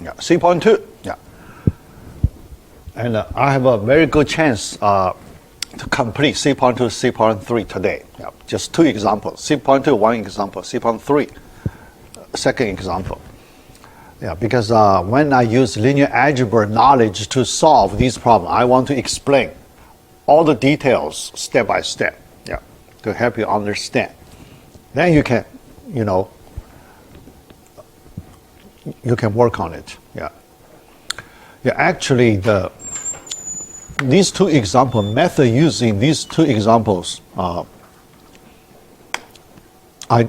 Yeah, C.2. Yeah. And I have a very good chance to complete C.2, C.3 today. Yeah, just 2 examples. C.2, 1 example. C.3, second example. Yeah, because when I use linear algebra knowledge to solve these problems, I want to explain all the details step by step. Yeah, to help you understand. Then you can, you can work on it. Yeah. Yeah, actually, these 2 example method using these 2 examples, I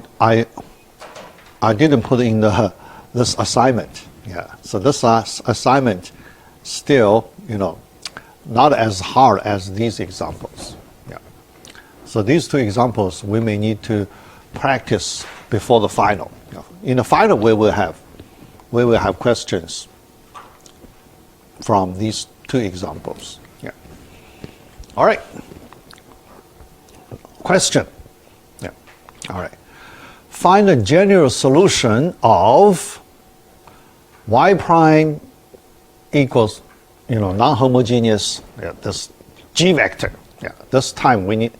didn't put in this assignment. Yeah, so this assignment still, not as hard as these examples. Yeah. So these 2 examples we may need to practice before the final. In the final, we will have questions from these 2 examples. Yeah. All right. Question. Yeah. All right. Find a general solution of y prime equals, non-homogeneous, this G vector. Yeah. This time we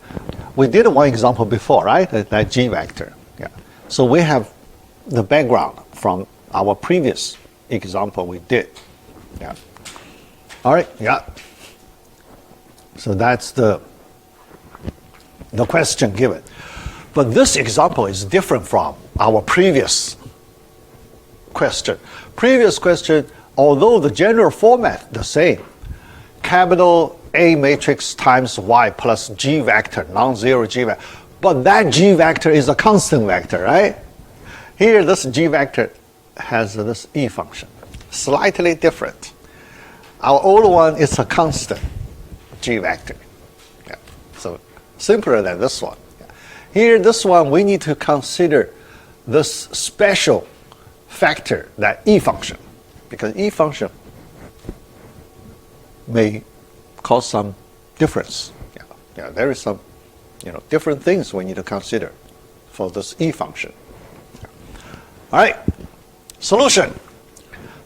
did 1 example before, right? That G vector. Yeah. So we have the background from our previous example we did. Yeah. All right. Yeah. So that's the question given. But this example is different from our previous question. Previous question, although the general format the same, capital A matrix times y plus G vector, non-zero G vector, but that G vector is a constant vector, right? Here, this G vector has this E function, slightly different. Our old one is a constant G vector. Yeah. So simpler than this one. Yeah. Here, this one, we need to consider this special factor, that E function, because E function may cause some difference. Yeah. Yeah, there is some, different things we need to consider for this E function. Yeah. All right, solution.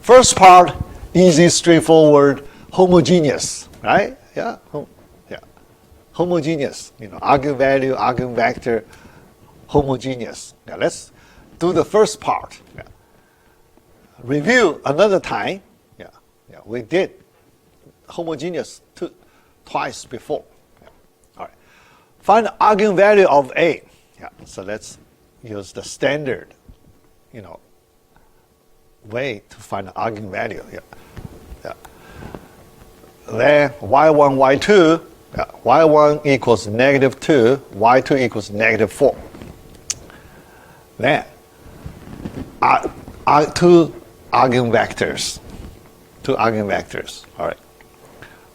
First part, easy, straightforward, homogeneous, right? Yeah, homogeneous. Eigenvalue, eigenvector, homogeneous. Now let's do the first part. Yeah. Review another time. Yeah, we did homogeneous twice before. Yeah. All right. Find the eigenvalue of A. Yeah. So let's use the standard, way to find the eigenvalue. Yeah. Yeah. Then y1, y2. Yeah. y1 equals -2, y2 equals -4. Then two eigenvectors. All right.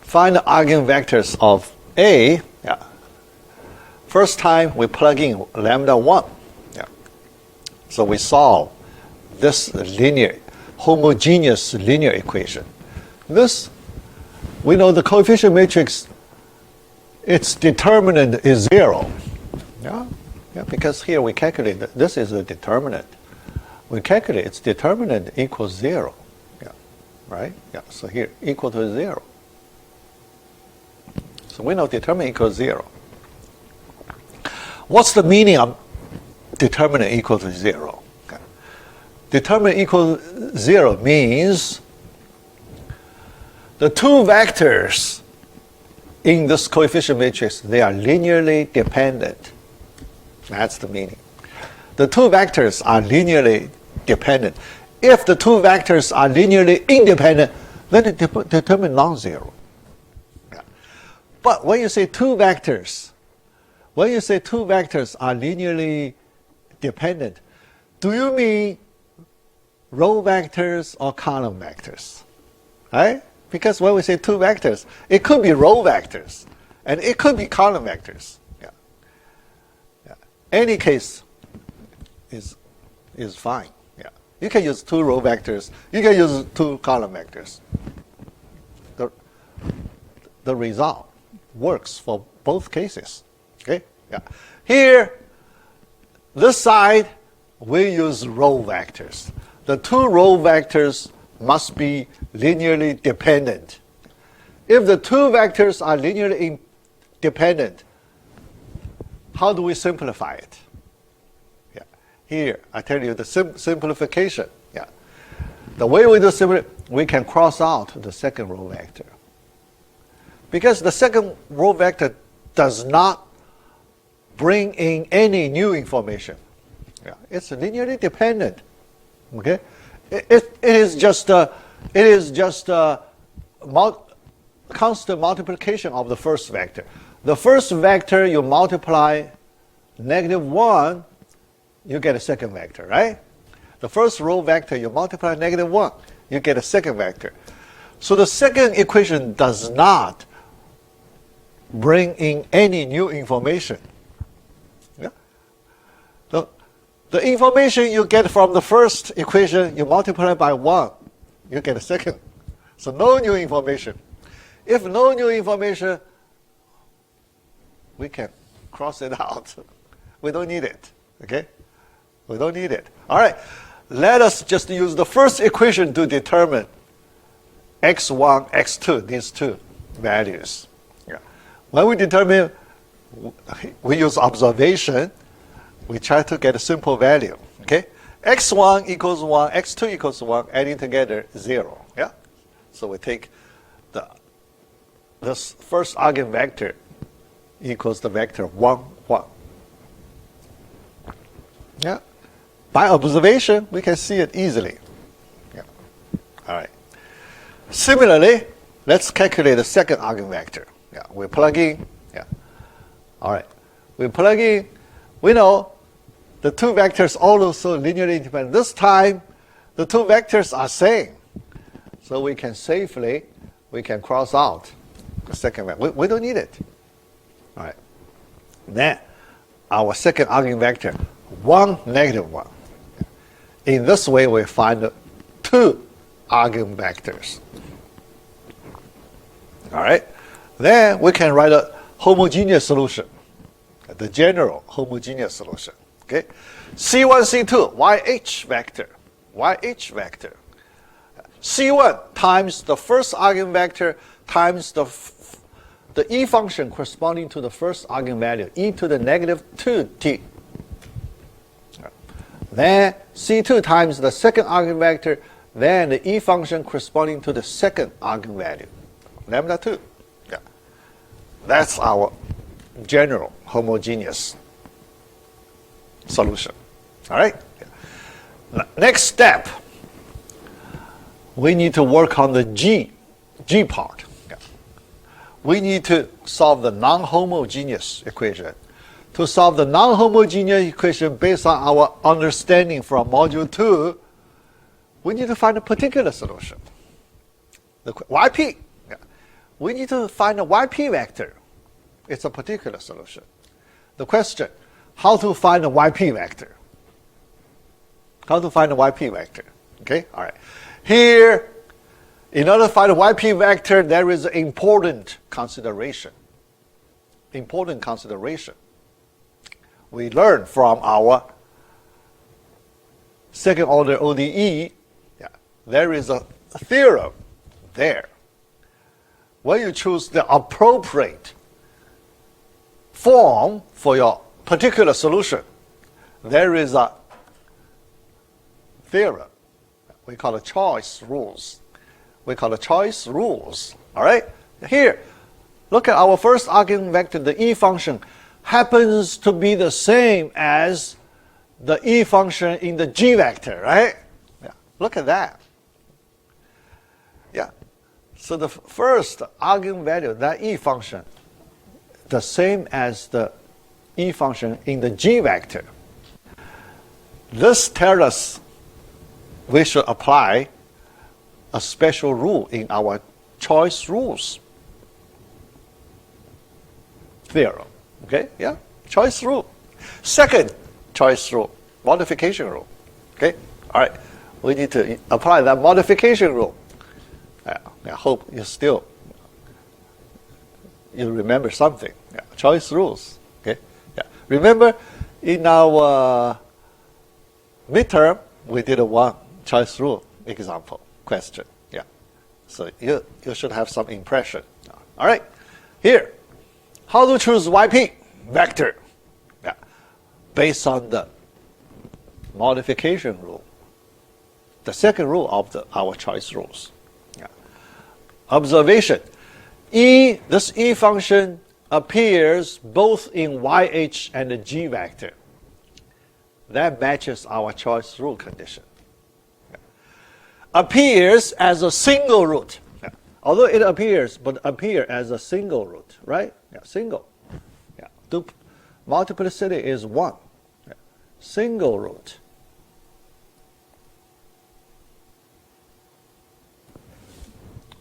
Find the eigenvectors of A. Yeah. First time we plug in lambda 1. Yeah. So we solve this homogeneous linear equation. This, we know the coefficient matrix, its determinant is 0. Yeah. Yeah, because here we calculate that this is a determinant. We calculate its determinant equals 0. Yeah. Right? Yeah. So here equal to 0. So we know determinant equals 0. What's the meaning of determinant equal to 0? Okay. Determinant equal to 0 means the 2 vectors in this coefficient matrix, they are linearly dependent. That's the meaning. The 2 vectors are linearly dependent. If the 2 vectors are linearly independent, then it determines non-zero. Yeah. But when you say 2 vectors, are linearly dependent, do you mean row vectors or column vectors? Right? Because when we say 2 vectors, it could be row vectors and it could be column vectors. Yeah. Yeah. Any case is fine. Yeah. You can use 2 row vectors, you can use 2 column vectors. The result works for both cases. Okay? Yeah. Here, this side, we use row vectors. The 2 row vectors must be linearly dependent. If the two vectors are linearly independent, how do we simplify it? Yeah. Here, I tell you the simplification. Yeah. The way we do we can cross out the second row vector. Because the second row vector does not bring in any new information. Yeah. It's linearly dependent. Okay? It is just a constant multiplication of the first vector. The first vector you multiply -1, you get a second vector, right? The first row vector you multiply -1, you get a second vector. So the second equation does not bring in any new information. Yeah? The information you get from the first equation, you multiply by 1, you get a second. So no new information. If no new information, we can cross it out. We don't need it. Okay? We don't need it. All right. Let us just use the first equation to determine x1, x2, these two values. Yeah. When we determine, we use observation, we try to get a simple value. Okay? x1 equals 1, x2 equals 1, adding together 0. Yeah? So we take this first eigenvector equals the vector 1, 1. Yeah. By observation, we can see it easily. Yeah. All right. Similarly, let's calculate the second eigenvector. Yeah. We plug in. Yeah. All right. We plug in. We know the two vectors also linearly independent. This time, the two vectors are same. So we can safely, cross out the second vector. We don't need it. All right. Then, our second eigenvector, 1, -1. In this way, we find two eigenvectors. All right. Then we can write a homogeneous solution, the general homogeneous solution. Okay. C1, C2, YH vector. YH vector. C1 times the first eigenvector times the E function corresponding to the first eigenvalue, e to the -2t. Then C2 times the second eigenvector, then the E function corresponding to the second eigenvalue, λ2. Yeah. That's our general homogeneous solution. All right? Yeah. Next step, we need to work on the G part. Yeah. We need to solve the non-homogeneous equation. To solve the non-homogeneous equation based on our understanding from Module 2, we need to find a particular solution. The YP. Yeah. We need to find a YP vector. It's a particular solution. The question, how to find a YP vector? How to find a YP vector? Okay, all right. Here, in order to find a YP vector, there is an important consideration. Important consideration. We learned from our second order ODE, yeah, there is a theorem there. When you choose the appropriate form for your particular solution, there is a theorem. We call it choice rules. We call it choice rules. All right? Here, look at our first eigenvector, the E function, happens to be the same as the E function in the G vector, right? Yeah. Look at that. Yeah. So the first eigenvalue, that E function, the same as the E function in the G vector. This tells us we should apply a special rule in our choice rules theorem. Okay, yeah, choice rule. Second choice rule, modification rule. Okay, all right, we need to apply that modification rule. I hope you remember something. Yeah, choice rules. Okay, yeah. Remember, in our midterm, we did a one choice rule example question. Yeah. So you should have some impression. All right. Here, how to choose YP vector? Yeah. Based on the modification rule. The second rule of our choice rules. Yeah. Observation. This E function appears both in YH and the G vector. That matches our choice rule condition. Yeah. Appears as a single root. Yeah. Although it appears, but appear as a single root, right? Yeah, single. Yeah. Multiplicity is 1. Yeah. Single root.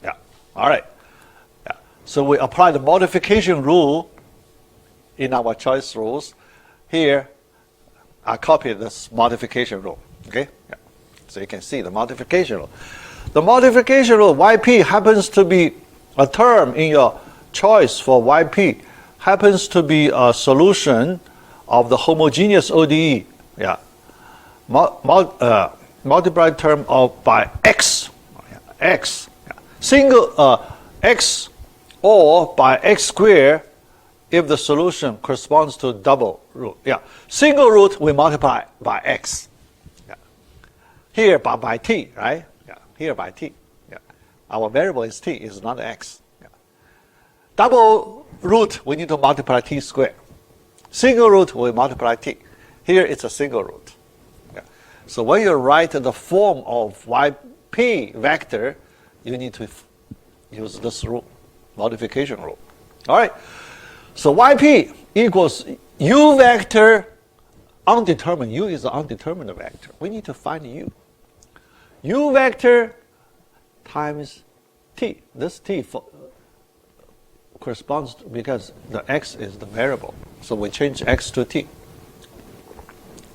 Yeah. All right. Yeah. So we apply the modification rule in our choice rules. Here, I copied this modification rule. Okay? Yeah. So you can see the modification rule. The modification rule, YP happens to be a term in your choice for YP, happens to be a solution of the homogeneous ODE. Yeah. Multiplied term of by X. Yeah. X. Yeah. Single X or by X squared if the solution corresponds to double root. Yeah. Single root we multiply by X. Yeah. Here by T, right? Yeah. Here by T. Yeah. Our variable is T, is not X. Yeah. Double root we need to multiply T squared. Single root we multiply T. Here it's a single root. Yeah. So when you write the form of YP vector, you need to use this rule, modification rule. All right. So YP equals U vector undetermined. U is an undetermined vector. We need to find U. U vector times T. This T corresponds to, because the X is the variable. So we change X to T.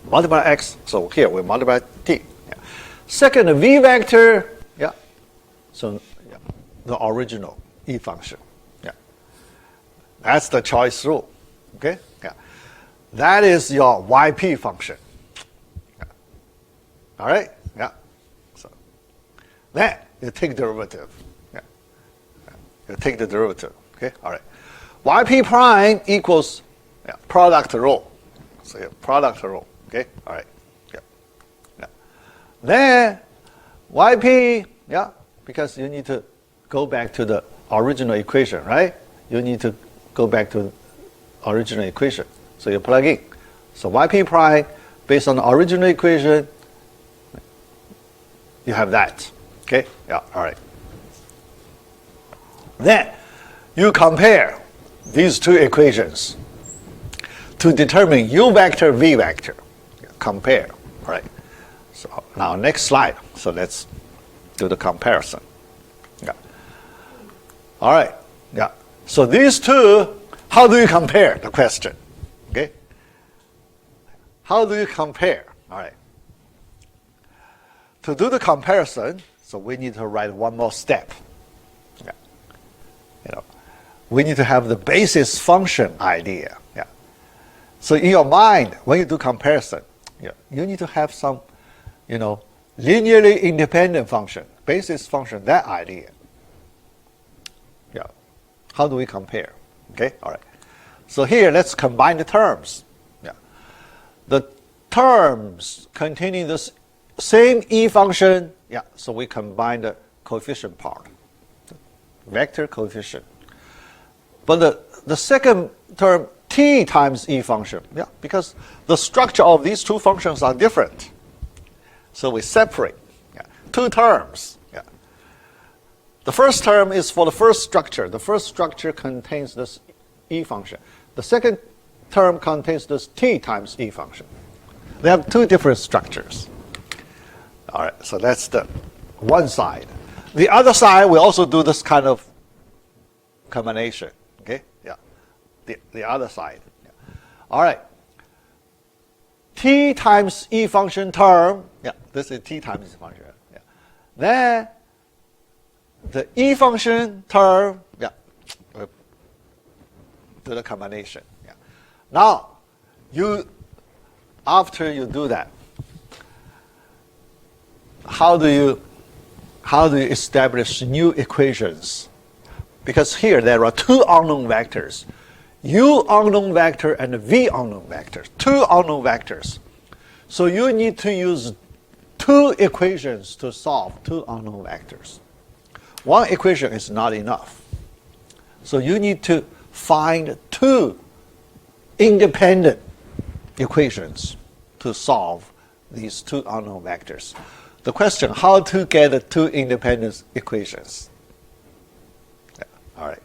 Multiply X. So here we multiply T. Yeah. Second, V vector. Yeah. So yeah, the original E function. That's the choice rule. Okay? Yeah. That is your YP function. Yeah. All right? Yeah. So then you take derivative. Yeah. Yeah. You take the derivative. Okay? All right. YP prime equals product rule. So yeah, product rule. Okay? All right. Yeah. Yeah. Then YP, yeah, because you need to go back to the original equation, right? You need to go back to original equation. So you plug in. So YP prime, based on the original equation, you have that. Okay? Yeah, all right. Then you compare these two equations to determine U vector, V vector. Compare. All right. So now next slide. So let's do the comparison. Yeah. All right. Yeah. So these two, how do you compare? The question. Okay? How do you compare? All right. To do the comparison, so we need to write one more step. Yeah. You know, we need to have the basis function idea. Yeah. So in your mind, when you do comparison, yeah, you need to have some, linearly independent function, basis function, that idea. Yeah. How do we compare? Okay, all right. So here, let's combine the terms. Yeah. The terms containing this same E function, yeah, so we combine the coefficient part, the vector coefficient. But the second term, T times E function, yeah, because the structure of these two functions are different. So we separate two terms. The first term is for the first structure. The first structure contains this E function. The second term contains this T times E function. They have two different structures. All right, so that's the one side. The other side, we also do this kind of combination. Okay, yeah. The other side. Yeah. All right. T times E function term. Yeah, this is T times E function. Yeah. Then the E function term, yeah, we'll do the combination. Yeah. Now, after you do that, how do you how do you establish new equations? Because here there are two unknown vectors, u unknown vector and v unknown vector, two unknown vectors. So you need to use two equations to solve two unknown vectors. One equation is not enough. So you need to find two independent equations to solve these two unknown vectors. The question, how to get the two independent equations? Yeah, all right.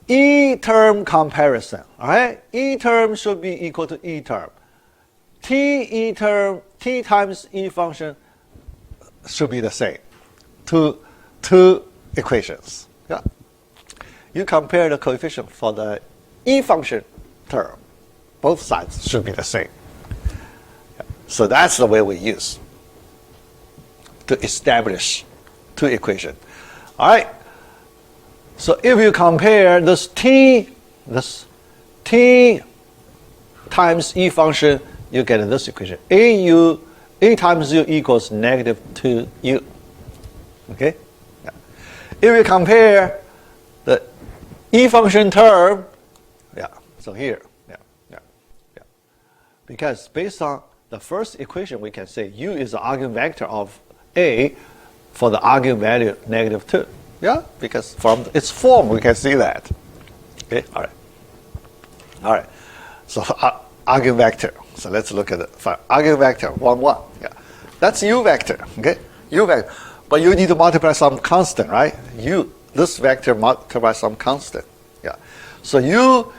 E term comparison, all right? E term should be equal to E term. T times E function should be the same. Two equations. Yeah. You compare the coefficient for the E function term. Both sides should be the same. Yeah. So that's the way we use to establish two equations. All right. So if you compare this T times E function, you get this equation. A times U equals negative 2U. Okay? Yeah. If you compare the E function term, yeah, so here, yeah. Because based on the first equation, we can say U is the eigenvector of A for the eigenvalue negative 2. Yeah, because from its form we can see that. Okay, all right. So eigenvector. So let's look at the eigenvector 1, 1. Yeah, that's U vector. Okay, U vector. But you need to multiply some constant, right? This vector multiply some constant. Yeah. So U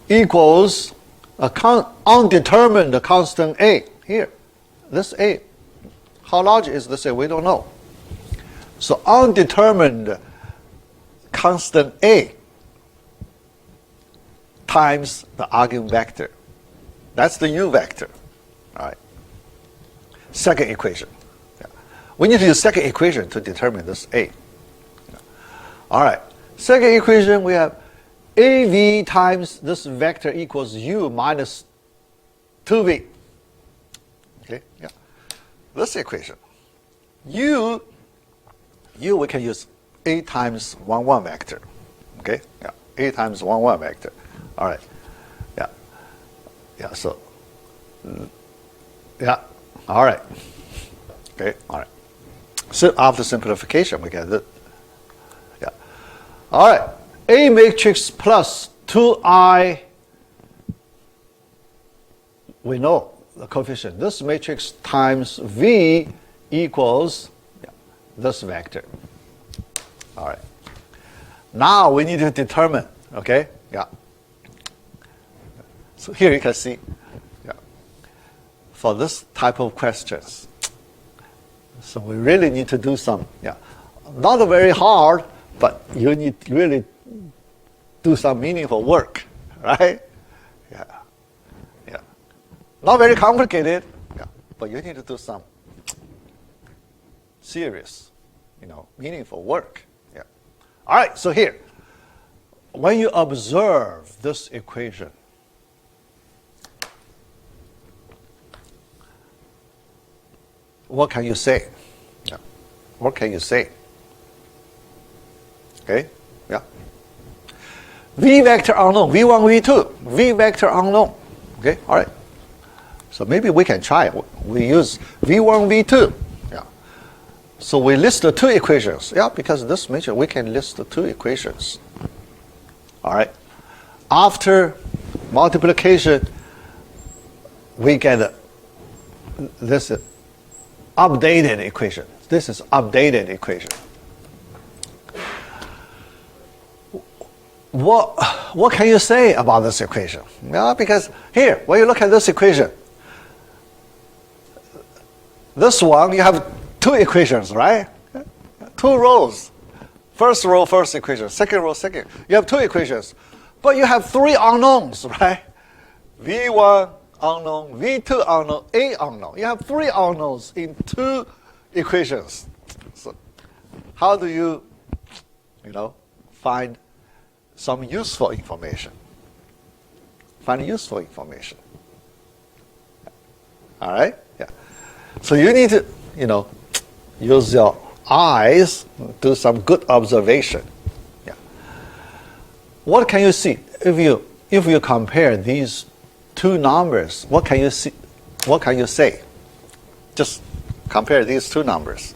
equals a undetermined constant A. Here, this A. How large is this A? We don't know. So undetermined constant A times the eigenvector. That's the U vector. All right. Second equation. Yeah. We need to use second equation to determine this A. Yeah. All right. Second equation, we have AV times this vector equals U minus 2V. Okay. Yeah. This equation. U we can use A times 1, 1 vector. Okay? Yeah. A times 1, 1 vector. All right. Yeah. Yeah, so, yeah. All right. Okay, all right. So after simplification, we get this. Yeah. All right. A matrix plus 2I, we know the coefficient. This matrix times V equals this vector. All right. Now we need to determine, okay? Yeah. So here you can see, yeah, for this type of questions. So we really need to do some, yeah, not very hard, but you need to really do some meaningful work, right? Yeah. Yeah. Not very complicated, yeah, but you need to do some serious, meaningful work. Yeah. All right, so here, when you observe this equation, what can you say? Yeah. What can you say? Okay, yeah. V vector unknown, V1, V2, V vector unknown. Okay, all right. So maybe we can try it. We use V1, V2. So we list the two equations. Yeah, because this matrix, we can list the two equations. All right. After multiplication, we get this updated equation. This is updated equation. What can you say about this equation? Yeah, because here, when you look at this equation, this one, you have two equations, right? Two rows. First row, first equation. Second row, second. You have two equations. But you have three unknowns, right? V1 unknown, V2 unknown, A unknown. You have three unknowns in two equations. So how do you, find some useful information? Find useful information. All right? Yeah. So you need to, use your eyes, do some good observation. Yeah. What can you see if you compare these two numbers? What can you see? What can you say? Just compare these two numbers.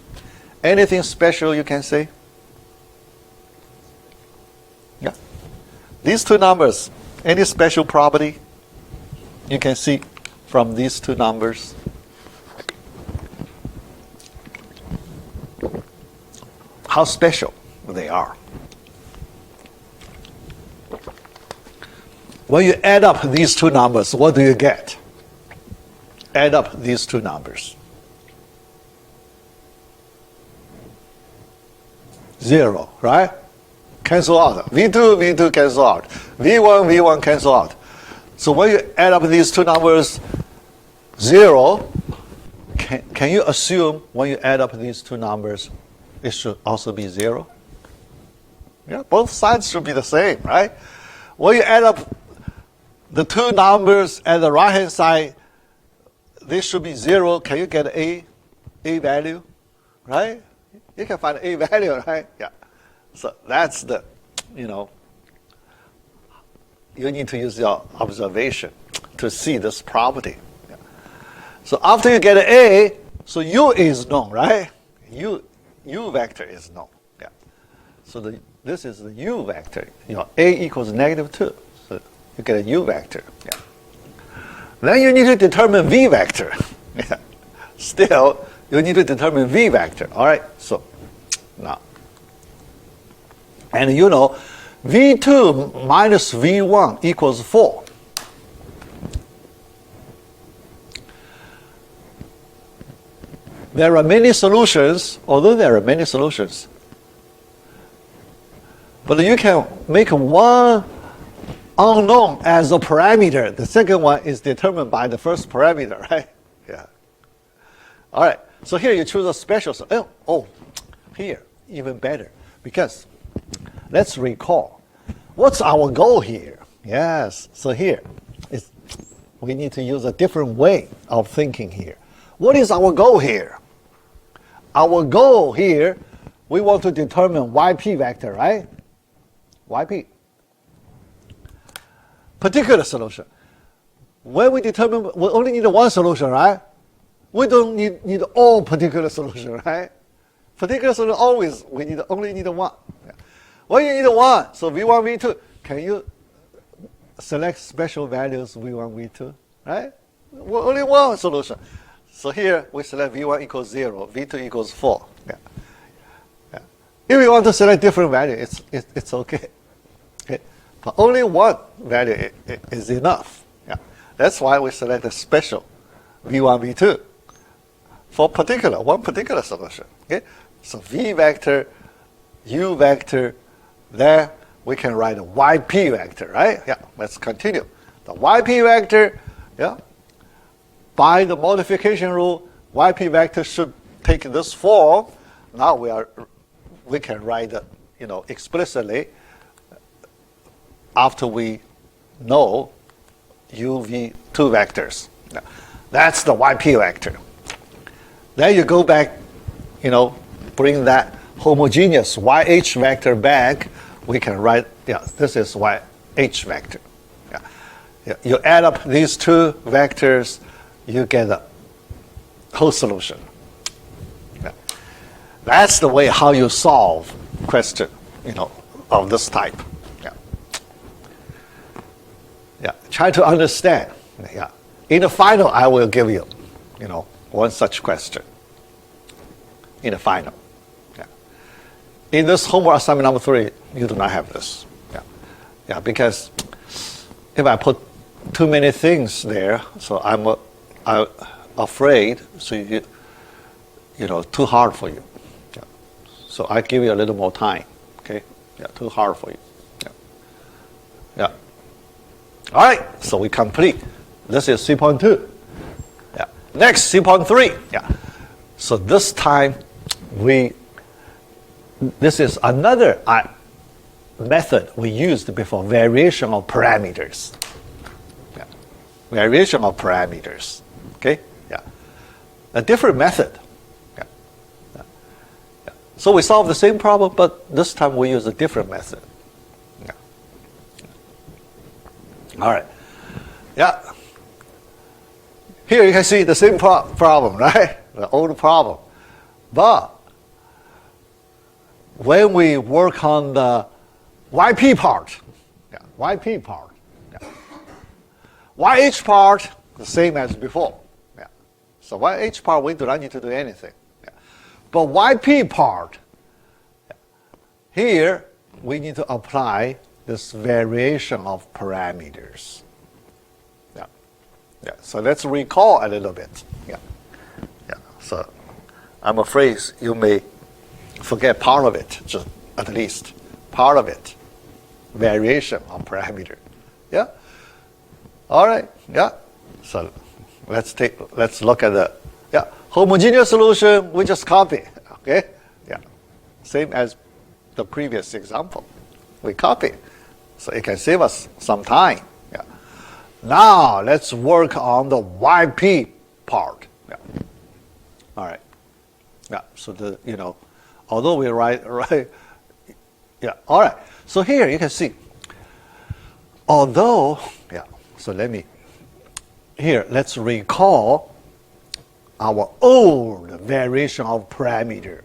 Anything special you can say? Yeah. These two numbers, any special property you can see from these two numbers? How special they are. When you add up these two numbers, what do you get? Add up these two numbers. 0, right? Cancel out. V2, V2 cancel out. V1, V1 cancel out. So when you add up these two numbers, 0, can you assume when you add up these two numbers, it should also be 0? Yeah, both sides should be the same, right? When you add up the two numbers at the right-hand side, this should be 0. Can you get a value, right? You can find a value, right? Yeah. So that's the, you need to use your observation to see this property. Yeah. So after you get an A, so U is known, right? U vector is known. Yeah. So this is the U vector. A equals -2. So you get a U vector. Yeah. Then you need to determine V vector. Yeah. Still, you need to determine V vector. All right. So now, and V2 minus V1 equals 4. There are many solutions, although there are many solutions. But you can make one unknown as a parameter. The second one is determined by the first parameter, right? Yeah. All right. So here you choose a special. Here, even better. Because let's recall, what's our goal here? Yes. So here, we need to use a different way of thinking here. What is our goal here? Our goal here, we want to determine YP vector, right? YP. Particular solution. When we determine, we only need one solution, right? We don't need all particular solution, right? Particular solution always, we only need one. Yeah. Well, you need one, so V1, V2. Can you select special values V1, V2, right? Well, only one solution. So here we select V1 equals 0, V2 equals 4. Yeah. Yeah. If we want to select different value, it's okay. Okay. But only one value is enough. Yeah. That's why we select a special V1, V2 for one particular solution. Okay. So V vector, U vector, there we can write a YP vector, right? Yeah. Let's continue. The YP vector, yeah. By the modification rule, YP vector should take this form. Now we can write explicitly after we know UV2 vectors. Now, that's the YP vector. Then you go back, bring that homogeneous YH vector back. We can write, this is YH vector. Yeah. You add up these two vectors, you get a whole solution. Yeah. That's the way how you solve question, of this type. Yeah. Yeah. Try to understand. Yeah. In the final, I will give you, one such question. In the final. Yeah. In this homework assignment number 3, you do not have this. Yeah. Yeah. Because if I put too many things there, so I'm afraid, so too hard for you. Yeah. So I give you a little more time. Okay. Yeah. Too hard for you. Yeah. Yeah. All right. So we complete. This is C.2. Yeah. Next, C.3. Yeah. So this time, this is another method we used before, variation of parameters. Yeah. Variation of parameters. Okay. Yeah. A different method. Yeah. Yeah. So we solve the same problem, but this time we use a different method. Yeah. All right. Yeah. Here you can see the same problem, right? The old problem. But when we work on the YP part, yeah, YP part, yeah. YH part, the same as before. Yeah. So YH part, we do not need to do anything. Yeah. But YP part, yeah, here we need to apply this variation of parameters. Yeah. Yeah. So let's recall a little bit. Yeah. Yeah. So I'm afraid you may forget part of it, just at least part of it. Variation of parameter. Yeah. All right. Yeah. So let's look at the homogeneous solution. We just copy. Okay. Yeah. Same as the previous example. We copy, so it can save us some time. Yeah. Now let's work on the YP part. Yeah. All right. Yeah. So although we write. Yeah. All right. So here you can see, although, yeah, so let's recall our old variation of parameter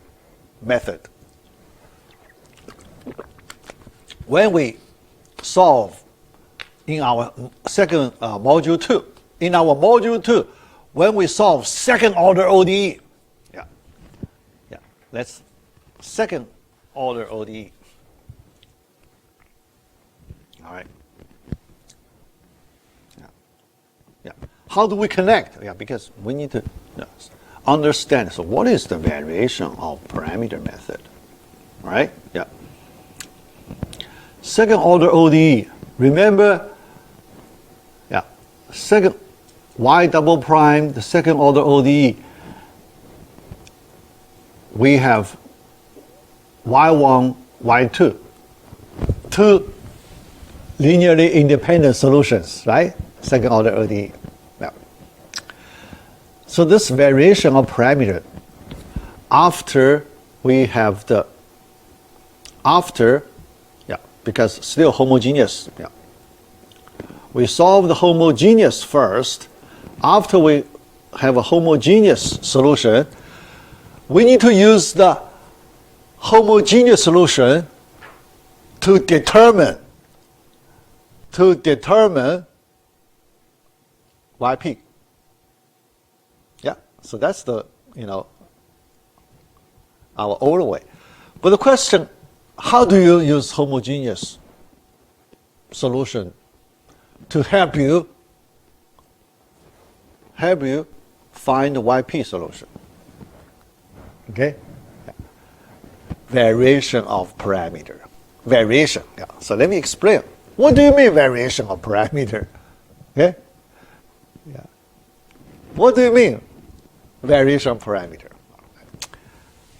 method. When we solve in our second module 2, in our module 2, when we solve second order ODE, let's second order ODE. All right. Yeah. Yeah. How do we connect? Yeah, because we need to understand. So what is the variation of parameter method? Right? Yeah. Second order ODE. Remember, yeah, second y double prime, the second order ODE. We have y1, y2, two linearly independent solutions, right? Second order ODE. Yeah. So this variation of parameter, after we have because still homogeneous, yeah. We solve the homogeneous first. After we have a homogeneous solution, we need to use the homogeneous solution to determine YP. Yeah, so that's the, our old way. But the question, how do you use homogeneous solution to help you find the YP solution? Okay? Yeah. Variation of parameter. Variation. Yeah. So let me explain. What do you mean variation of parameter? Okay? Yeah. What do you mean variation of parameter?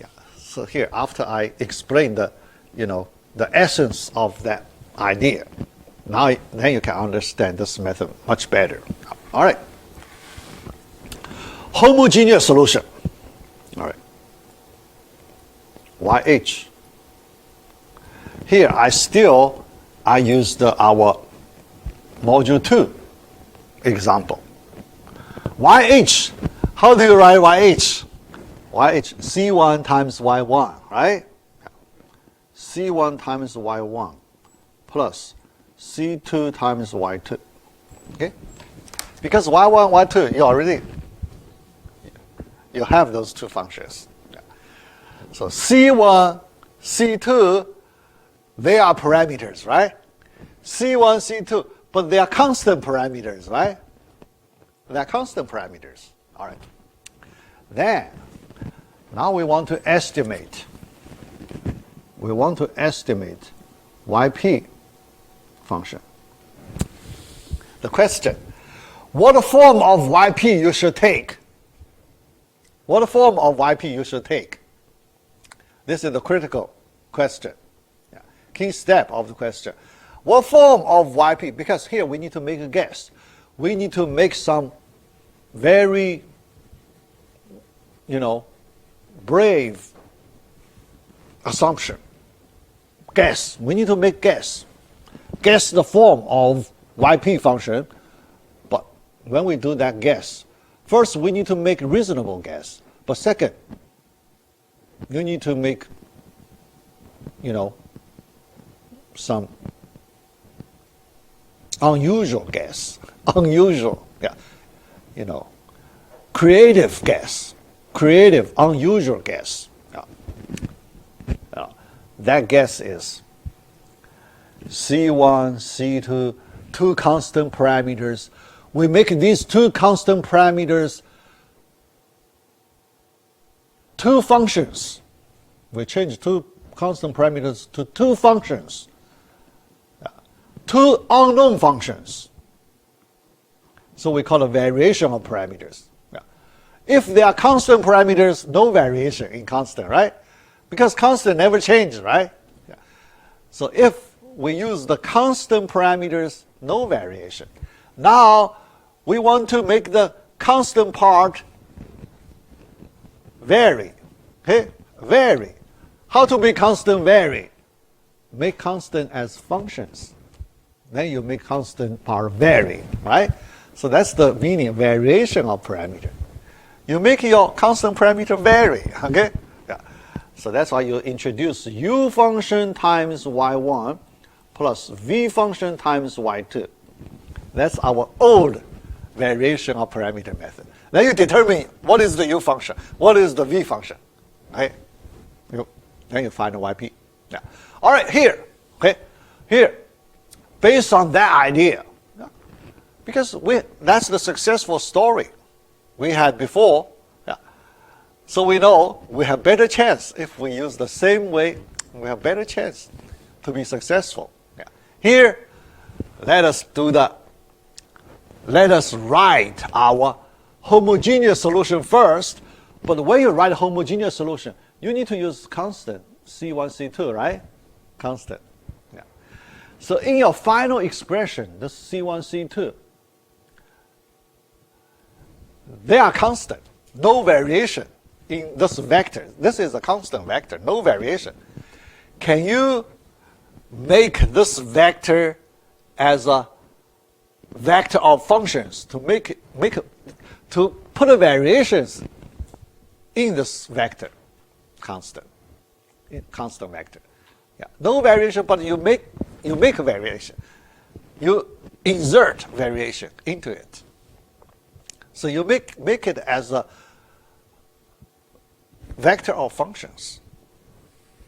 Yeah. So here, after I explain the essence of that idea, then you can understand this method much better. All right. Homogeneous solution. All right. YH. Here I used our module 2 example. YH. How do you write YH? YH, C1 times Y1, right? C1 times Y1 plus C2 times Y2. Okay? Because Y1, Y2, you have those two functions. So C1, C2, they are parameters, right? C1, C2, but they are constant parameters, right? They are constant parameters. All right. Then, now we want to estimate. We want to estimate YP function. The question, what form of YP you should take? What form of YP you should take? This is the critical question. Yeah. Key step of the question. What form of YP? Because here we need to make a guess. We need to make some very, brave assumption. Guess. We need to make guess. Guess the form of yp function. But when we do that guess, first we need to make reasonable guess. But second, you need to make, some unusual guess. Unusual, yeah. Creative guess. Creative, unusual guess. That guess is C1, C2, two constant parameters. We make these two constant parameters two functions. We change two constant parameters to two functions. Two unknown functions. So we call it variation of parameters. If they are constant parameters, no variation in constant, right? Because constant never changes, right? So if we use the constant parameters, no variation. Now we want to make the constant part vary. Okay? Vary. How to make constant vary? Make constant as functions. Then you make constant part vary, right? So that's the meaning of variation of parameter. You make your constant parameter vary, okay? Yeah. So that's why you introduce u function times y1 plus v function times y2. That's our old variation of parameter method. Then you determine what is the u function, what is the v function, right? Then you find the yp. Yeah. All right, here, okay, here, based on that idea, because that's the successful story we had before. Yeah. So we know we have better chance if we use the same way. We have better chance to be successful. Yeah. Here, let us write our homogeneous solution first. But when you write a homogeneous solution, you need to use constant C1, C2, right? Constant. Yeah. So in your final expression, the C1, C2, they are constant, no variation in this vector. This is a constant vector, no variation. Can you make this vector as a vector of functions to to put a variations in this vector? Constant vector. Yeah, no variation, but you make a variation. You insert variation into it. So you make it as a vector of functions.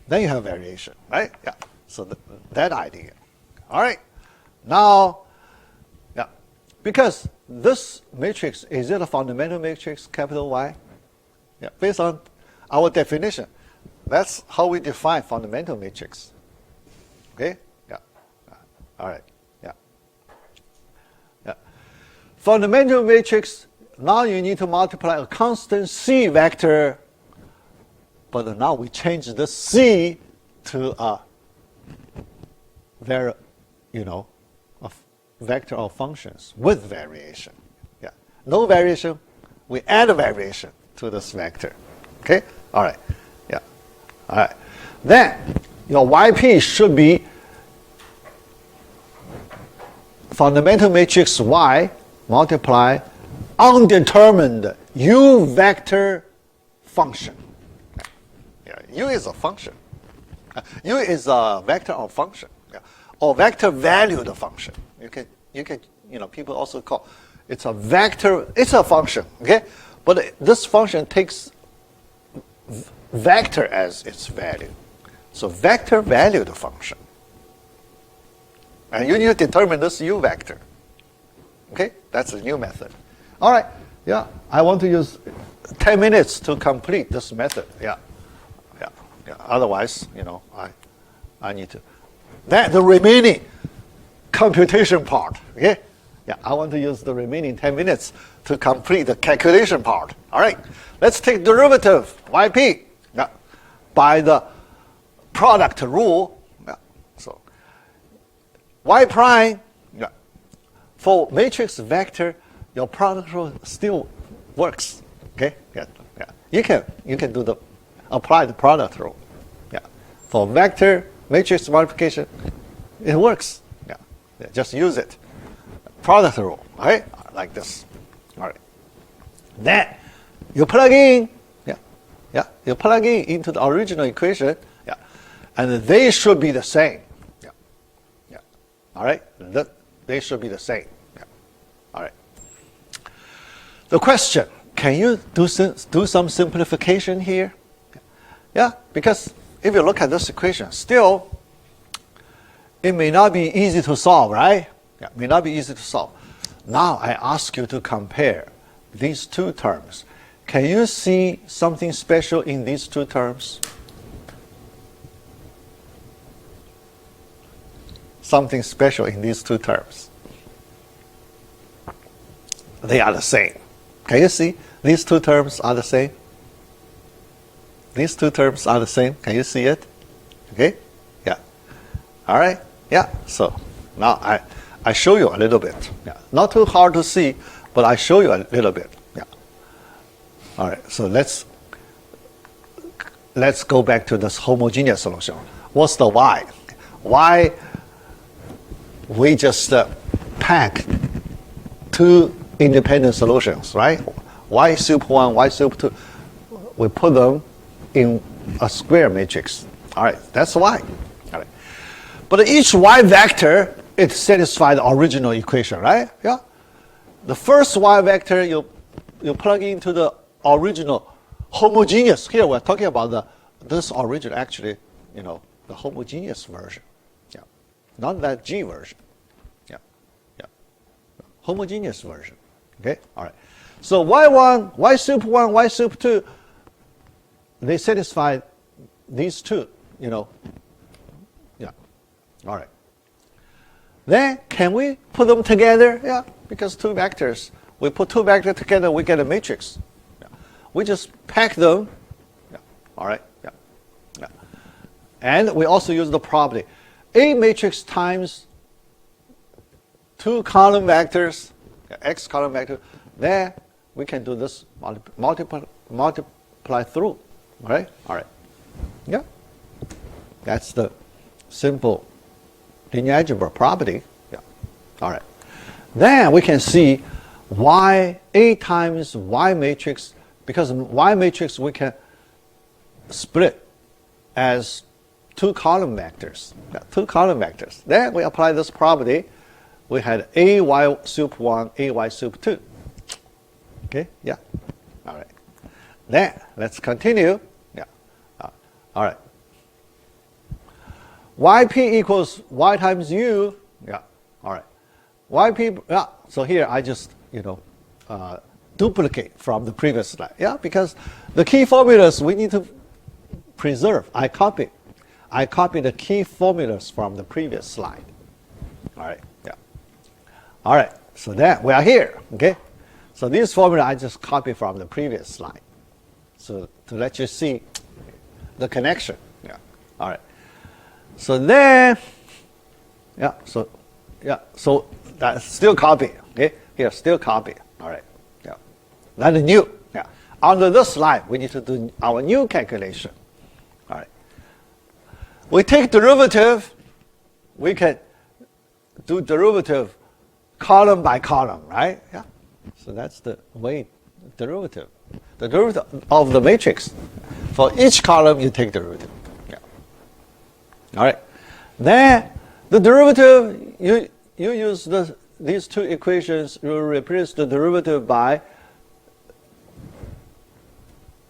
Then you have variation, right? Yeah. So that idea. All right. Now, yeah, because this matrix, is it a fundamental matrix, capital Y? Yeah, based on our definition. That's how we define fundamental matrix. Okay? Yeah. All right. Yeah. Yeah. Fundamental matrix, now you need to multiply a constant C vector, but now we change the C to a a vector of functions with variation. Yeah. No variation, we add a variation to this vector. Okay? All right. Yeah. All right. Then your YP should be fundamental matrix Y multiply undetermined U vector function. Yeah. U is a function. U is a vector of function. Yeah. Or vector valued function. You can people also call it's a vector, it's a function, okay? But this function takes vector as its value. So vector valued function. And you need to determine this U vector. Okay? That's a new method. All right. Yeah. I want to use 10 minutes to complete this method. Yeah. Yeah. Yeah. Otherwise, I need to. Then the remaining computation part. Okay? Yeah. I want to use the remaining 10 minutes to complete the calculation part. All right. Let's take derivative YP. Yeah. By the product rule. Yeah. So Y prime, yeah. For matrix vector, your product rule still works. Okay? Yeah. Yeah. You can apply the product rule. Yeah. for vector matrix multiplication, it works. Yeah, just use it. Product rule, right? Like this. All right. Then you plug in, you plug in into the original equation, and they should be the same. All right, they should be the same. All right. The question: can you do some simplification here? Yeah, because if you look at this equation, still it may not be easy to solve, right? Yeah, may not be easy to solve. Now I ask you to compare these two terms. Can you see something special in these two terms? Something special in these two terms. They are the same. Can you see these two terms are the same? These two terms are the same. Can you see it? Okay? Yeah. All right? Yeah. So now I show you a little bit. Yeah. Not too hard to see, but I show you a little bit. Yeah. All right. So let's go back to this homogeneous solution. What's the y? Y, we just pack two independent solutions, right? Y sup 1, Y sup 2. We put them in a square matrix. All right, that's y. All right. But each y vector, it satisfies the original equation, right? Yeah. The first y vector, you plug into the original homogeneous. Here we're talking about this original, actually, the homogeneous version. Yeah. Not that G version. Yeah. Yeah. Homogeneous version. Okay. All right. So y1, y sup 1, y sup 2, they satisfy these two, Yeah. All right. Then can we put them together? Yeah, because two vectors. We put two vectors together, we get a matrix. Yeah. We just pack them. Yeah. All right. Yeah. Yeah. And we also use the property. A matrix times two column vectors, x column vector. Then we can do this multiply through. All right? All right. Yeah. That's the simple linear algebra property. Yeah. All right. Then we can see y A times y matrix, because y matrix we can split as two column vectors. Yeah, two column vectors. Then we apply this property. We had A y sup 1, A y sup 2. Okay? Yeah. All right. Then let's continue. Yeah. All right. Yp equals y times u. Yeah. All right. Yp. Yeah. So here I just duplicate from the previous slide. Yeah. Because the key formulas we need to preserve. I copy the key formulas from the previous slide. All right. Yeah. All right. So then we are here. Okay. So this formula I just copy from the previous slide. So to let you see the connection. Yeah. All right. So then, so that's still copy. Okay. Here, still copy. All right. Yeah. That's new. Yeah. Under this slide, we need to do our new calculation. All right. We take derivative. We can do derivative column by column, right? Yeah. So that's the way derivative. The derivative of the matrix. For each column, you take derivative. Yeah. All right. Then the derivative, you use these two equations. You replace the derivative by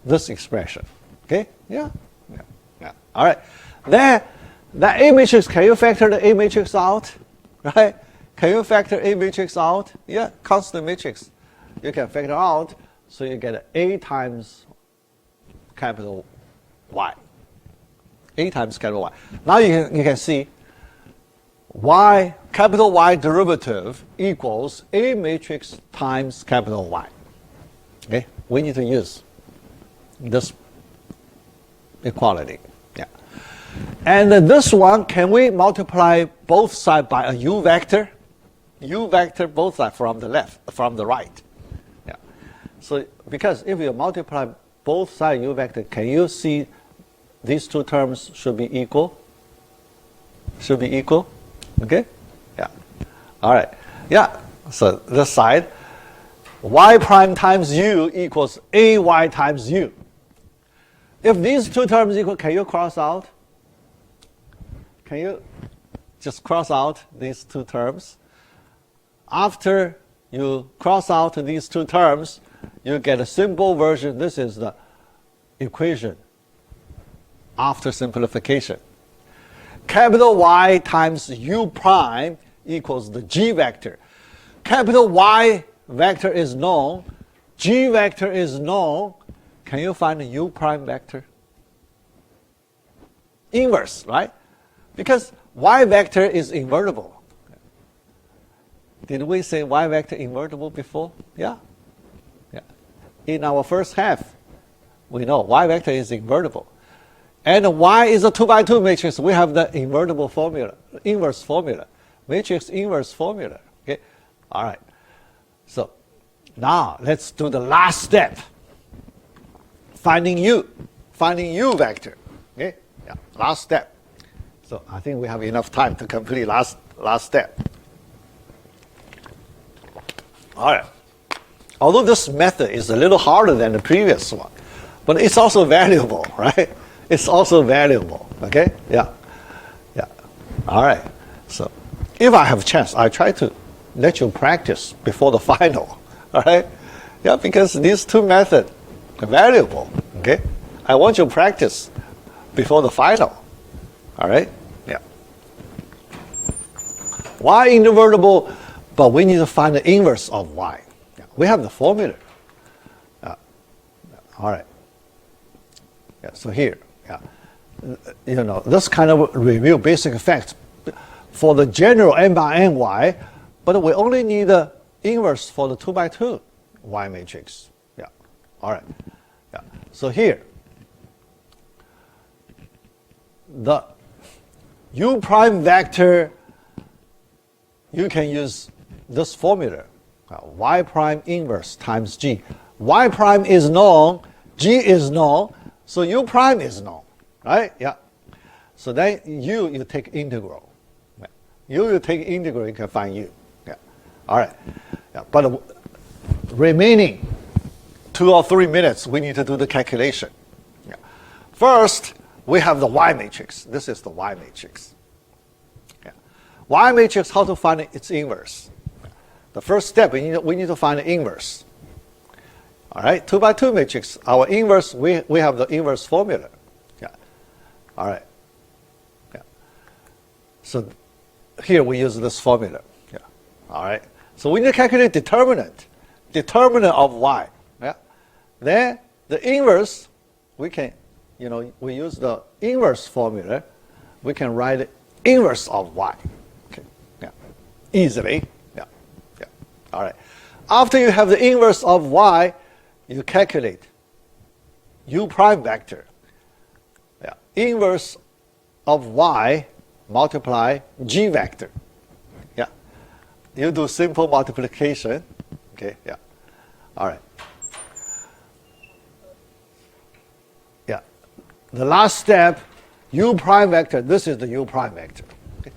this expression. Okay. Yeah. Yeah. Yeah. All right. Then the A matrix. Can you factor the A matrix out? Right. Can you factor A matrix out? Yeah, constant matrix. You can factor out, so you get A times capital Y. A times capital Y. Now you can see Y, capital Y derivative equals A matrix times capital Y. Okay, we need to use this equality. Yeah. And this one, can we multiply both sides by a U vector? U vector both sides from the left, from the right. Yeah. So because if you multiply both sides U vector, can you see these two terms should be equal. Should be equal. Okay? Yeah. All right. Yeah. So this side, y prime times u equals ay times u. If these two terms equal, can you cross out? Can you just cross out these two terms? After you cross out these two terms, you get a simple version. This is the equation after simplification. Capital Y times u prime equals the g vector. Capital Y vector is known. G vector is known. Can you find the u prime vector? Inverse, right? Because y vector is invertible. Did we say y vector invertible before? Yeah. Yeah. In our first half, we know y vector is invertible. And y is a 2 by 2 matrix. We have the invertible formula, inverse formula, matrix inverse formula. Okay. All right. So now let's do the last step. Finding u vector. Okay. Yeah. Last step. So I think we have enough time to complete last step. All right. Although this method is a little harder than the previous one, but it's also valuable, right? It's also valuable. Okay? Yeah. Yeah. All right. So if I have a chance, I try to let you practice before the final. All right? Yeah, because these two methods are valuable. Okay? I want you to practice before the final. All right? Yeah. Y invertible, but we need to find the inverse of y. Yeah. We have the formula. All right. Yeah, so here, yeah. You know, this kind of review basic facts for the general n by n y, but we only need the inverse for the 2 by 2 y matrix. Yeah. All right. Yeah. So here, the u prime vector, you can use this formula, y prime inverse times g. Y prime is known, g is known, so u prime is known, right? Yeah. So then you take integral. You take integral, you can find u. Yeah. All right. Yeah. But remaining 2 or 3 minutes, we need to do the calculation. Yeah. First, we have the y matrix. This is the y matrix. Yeah. Y matrix, how to find its inverse? The first step, we need to find the inverse. All right, 2 by 2 matrix, our inverse, we have the inverse formula. Yeah. All right. Yeah. So here we use this formula. Yeah. All right. So we need to calculate determinant of y. Yeah. Then the inverse, we can, we use the inverse formula. We can write inverse of y. Okay. Yeah. Easily. Yeah. Yeah. All right. After you have the inverse of y, you calculate u prime vector. Yeah. Inverse of y multiply g vector. Yeah. You do simple multiplication. Okay. Yeah. All right. Yeah. The last step, u prime vector. This is the u prime vector. Okay.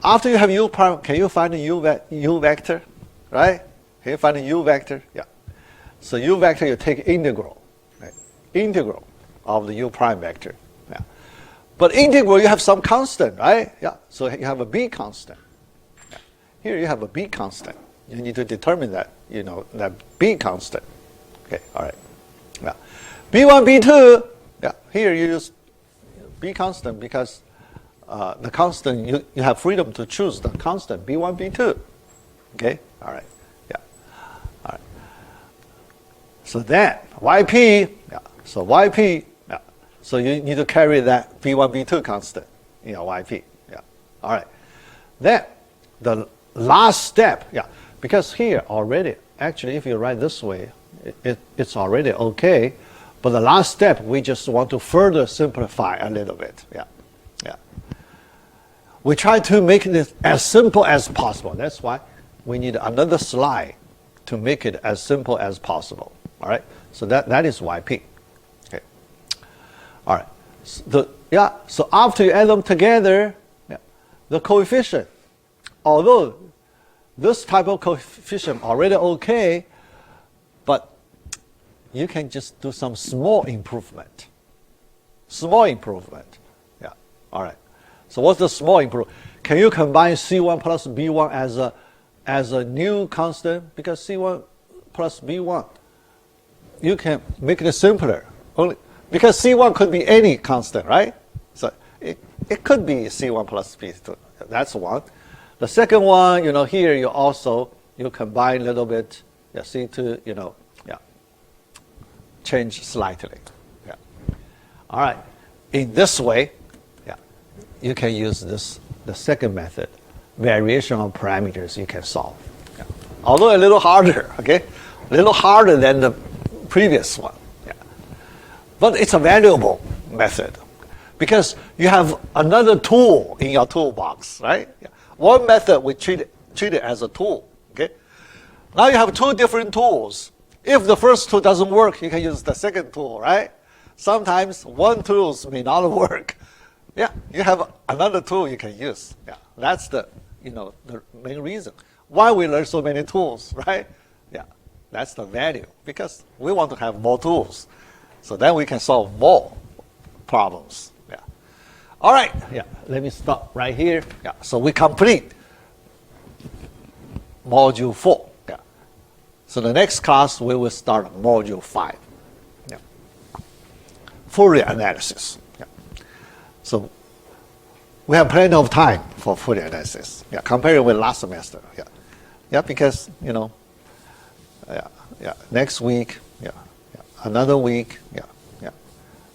After you have u prime, can you find the u vector? Right? Can you find the u vector? Yeah. So u vector, you take integral. Right? Integral of the u prime vector. Yeah. But integral, you have some constant, right? Yeah. So you have a b constant. Yeah. Here you have a b constant. You need to determine that, that b constant. Okay. All right. Yeah. b1, b2. Yeah. Here you use b constant because the constant, you have freedom to choose the constant b1, b2. Okay. All right. Yeah. All right. So then yp. Yeah. So yp. Yeah. So you need to carry that b1, b2 constant in your yp. Yeah. All right. Then the last step. Yeah. Because here already, actually, if you write this way, it's already okay. But the last step, we just want to further simplify a little bit. Yeah. Yeah. We try to make this as simple as possible. That's why we need another slide to make it as simple as possible. All right. So that is yp. Okay. So after you add them together, the coefficient, although this type of coefficient already okay, but you can just do some small improvement. Small improvement. Yeah. All right. So what's the small improvement? Can you combine C1 plus B1 as a new constant? Because C1 plus B1, you can make it simpler. Only because C1 could be any constant, right? So it could be C1 plus B2. That's one. The second one, here you combine a little bit. Yeah, C2, change slightly. Yeah. All right. In this way, you can use the second method, variation of parameters you can solve. Yeah. Although a little harder, okay? A little harder than the previous one. Yeah. But it's a valuable method because you have another tool in your toolbox, right? Yeah. One method we treat it as a tool, okay? Now you have two different tools. If the first tool doesn't work, you can use the second tool, right? Sometimes one tool may not work. Yeah, you have another tool you can use. Yeah, that's the main reason why we learn so many tools, right? Yeah, that's the value because we want to have more tools, so then we can solve more problems. Yeah. All right. Yeah. Let me stop right here. Yeah. So we complete Module 4. Yeah. So the next class we will start Module 5. Yeah. Fourier analysis. So we have plenty of time for Fourier analysis. Yeah, compared with last semester. Yeah, because next week, another week.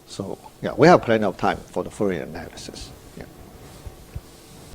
So we have plenty of time for the Fourier analysis.